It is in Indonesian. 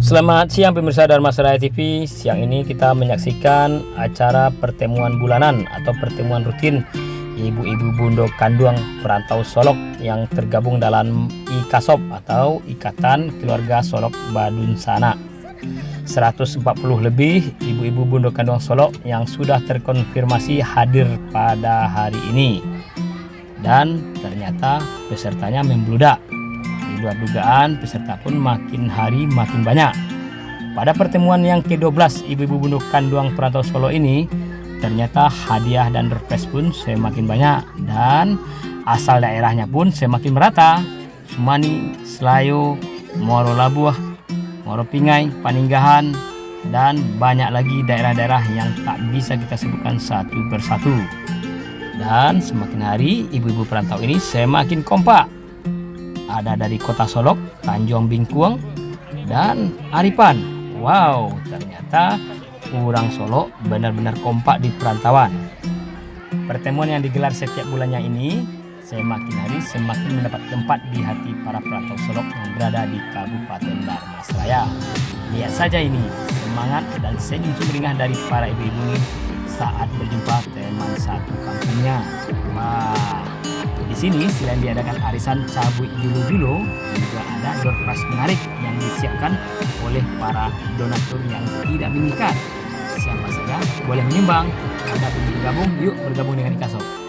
Selamat siang pemirsa Dharma Seraya TV. Siang ini kita menyaksikan acara pertemuan bulanan atau pertemuan rutin ibu-ibu bundo kanduang perantau Solok yang tergabung dalam IKASOP atau Ikatan Keluarga Solok Badunsana. 140 lebih ibu-ibu bundo kanduang Solok yang sudah terkonfirmasi hadir pada hari ini. Dan ternyata pesertanya membludak. Di luar dugaan, peserta pun makin hari makin banyak. Pada pertemuan yang ke-12 ibu-ibu bundo kanduang perantau Solo ini, ternyata hadiah dan door prize pun semakin banyak dan asal daerahnya pun semakin merata. Sumani, Selayo, Moro Labuh, Moro Pingai, Paninggahan, dan banyak lagi daerah-daerah yang tak bisa kita sebutkan satu persatu. Dan semakin hari ibu-ibu perantau ini semakin kompak. Ada dari Kota Solok, Tanjung Bingkuang, dan Aripan. Wow, ternyata orang Solok benar-benar kompak di perantauan. Pertemuan yang digelar setiap bulannya ini semakin hari semakin mendapat tempat di hati para perantau Solok yang berada di Kabupaten Dharma Seraya. Lihat saja ini semangat dan senyum sumringah dari para ibu-ibu ini saat berjumpa teman satu kampungnya. Wah, di sini selain diadakan arisan cabut julo-julo, juga ada door prize menarik yang disiapkan oleh para donatur yang tidak mengikat. Siapa saja boleh menyumbang. Anda ingin bergabung? Yuk bergabung dengan IKASOP.